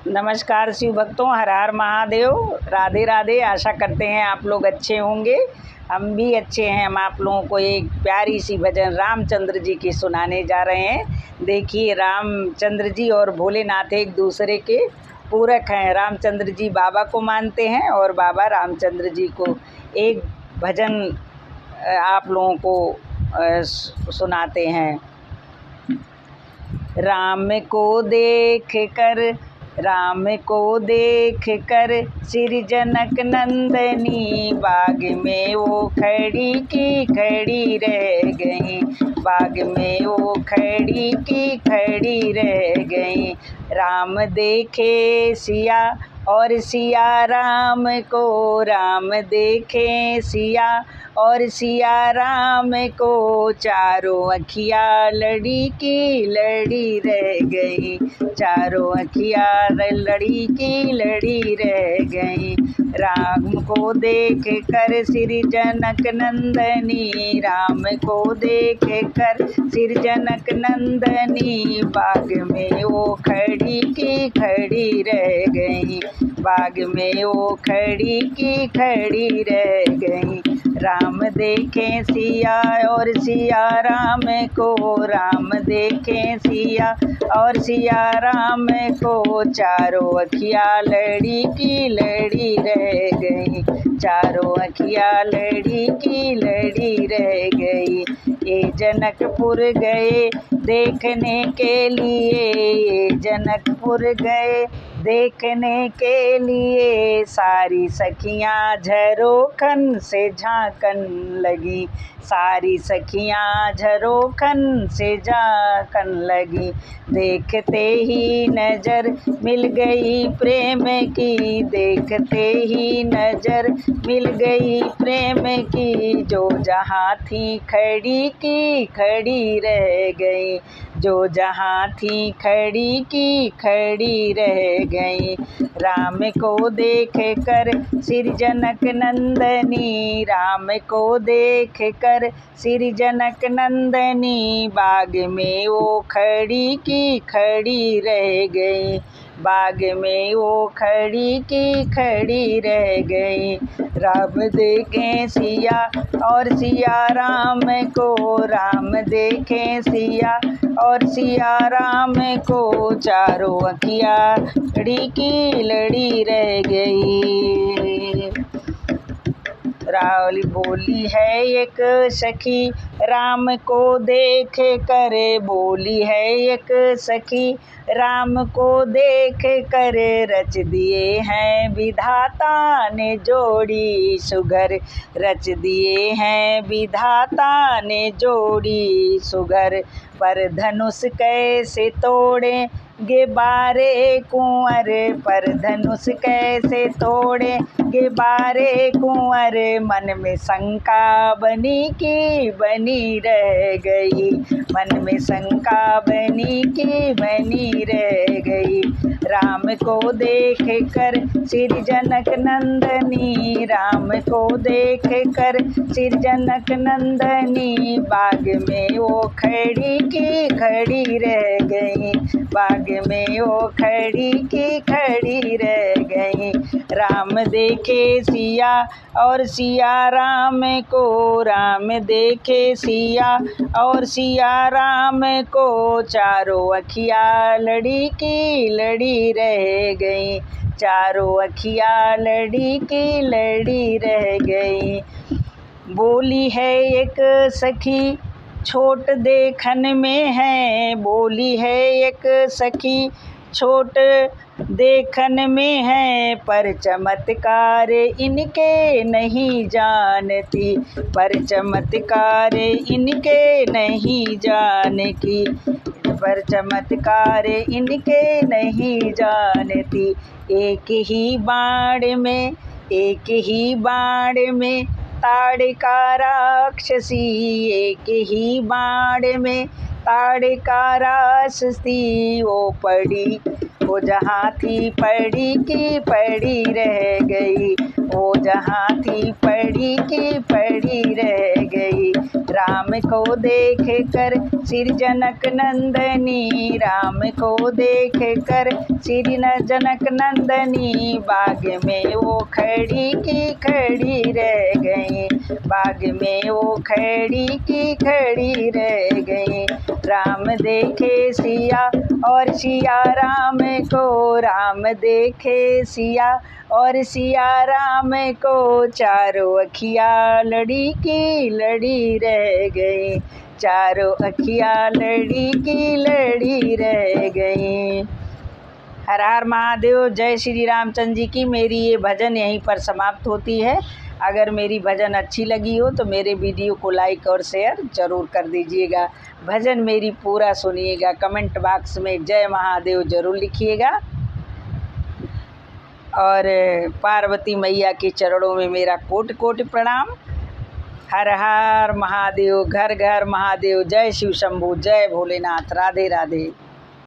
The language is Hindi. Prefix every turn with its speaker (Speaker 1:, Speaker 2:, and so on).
Speaker 1: नमस्कार शिव भक्तों, हर हर महादेव, राधे राधे। आशा करते हैं आप लोग अच्छे होंगे। हम भी अच्छे हैं। हम आप लोगों को एक प्यारी सी भजन रामचंद्र जी की सुनाने जा रहे हैं। देखिए, रामचंद्र जी और भोलेनाथ एक दूसरे के पूरक हैं। रामचंद्र जी बाबा को मानते हैं और बाबा रामचंद्र जी को। एक भजन आप लोगों को सुनाते हैं। राम को देख कर श्री जनक नंदनी बाग में वो खड़ी की खड़ी रह गई। बाग में वो खड़ी की खड़ी रह गई। राम देखे सिया और सिया राम को, राम देखे सिया और सिया राम को, चारों अखिया लड़ी की लड़ी रह गई। चारों अखिया लड़ी की लड़ी रह गई। राम को देख कर श्री जनक नंदनी, राम को देख कर श्री जनक नंदनी, बाग में वो खड़ी की खड़ी रह गई। बाग में वो खड़ी की खड़ी रह गई। राम देखे सिया और सिया राम को, राम देखे सिया और सिया राम को, चारों अखिया लड़ी की लड़ी रह गई। चारों अखिया लड़ी की लड़ी रह गई। ये जनकपुर गए देखने के लिए, ये जनकपुर गए देखने के लिए, सारी सखियाँ झरोखन से झांकन लगी। सारी सखियाँ झरोखन से झांकन लगी। देखते ही नजर मिल गई प्रेम की, देखते ही नजर मिल गई प्रेम की, जो जहाँ थी खड़ी की खड़ी रह गई। जो जहाँ थी खड़ी की खड़ी रह गई। राम को देख कर श्री जनक नंदनी, राम को देख कर श्री जनक नंदनी, बाग में वो खड़ी की खड़ी रह गई। बाग में वो खड़ी की खड़ी रह गई। राम देखे सिया और सिया राम को, राम देखे सिया और सिया राम को, चारों अखिया लड़ी की लड़ी रह गई। रावली बोली है एक सखी राम को देख कर, बोली है एक सखी राम को देख कर, रच दिए हैं विधाता ने जोड़ी सुगर। रच दिए हैं विधाता ने जोड़ी सुगर। पर धनुष कैसे तोड़े गे बारे कुंवर, पर धनुष कैसे तोड़े गे बारे कुंवर, मन में शंका बनी की बनी रह गई। मन में शंका बनी की बनी रह गई। राम को देख कर श्री जनक नंदनी, राम को देख कर श्री जनक नंदनी, बाग में वो खड़ी की खड़ी रह गई। बाग में वो खड़ी की खड़ी रह गई। राम देखे सिया और सिया राम को, राम देखे सिया और सिया राम को, चारों अखिया लड़ी की लड़ी रह गई। चारों अखिया लड़ी की लड़ी रह गई। बोली है एक सखी छोट देखन में है, बोली है एक सखी छोट देखन में है, पर चमत्कार इनके नहीं जानती। पर चमत्कार इनके नहीं जानती। पर चमत्कार इनके नहीं जानती। एक ही बाण में, एक ही बाण में ताड़िका राक्षसी, एक ही बाण में ताड़िका राक्षसी, वो पड़ी वो जहाँ थी पड़ी की पड़ी रह गई। वो जहाँ थी पड़ी की पड़ी रह गई। राम को देख कर श्री जनक नंदनी, राम को देख कर श्री जनक नंदनी, बाग में वो खड़ी की खड़ी रह गई, बाग में वो खड़ी की खड़ी रह गई। राम देखे सिया और सिया राम को, राम देखे सिया और सिया राम को, चारों अखिया लड़ी की लड़ी रह गई, चारों अखिया लड़ी की लड़ी रह गई। हर हर महादेव। जय श्री रामचंद्र जी की। मेरी ये भजन यहीं पर समाप्त होती है। अगर मेरी भजन अच्छी लगी हो तो मेरे वीडियो को लाइक और शेयर ज़रूर कर दीजिएगा। भजन मेरी पूरा सुनिएगा। कमेंट बॉक्स में जय महादेव ज़रूर लिखिएगा। और पार्वती मैया के चरणों में मेरा कोटि कोटि प्रणाम। हर हर महादेव, घर घर महादेव। जय शिव शंभू, जय भोलेनाथ। राधे राधे।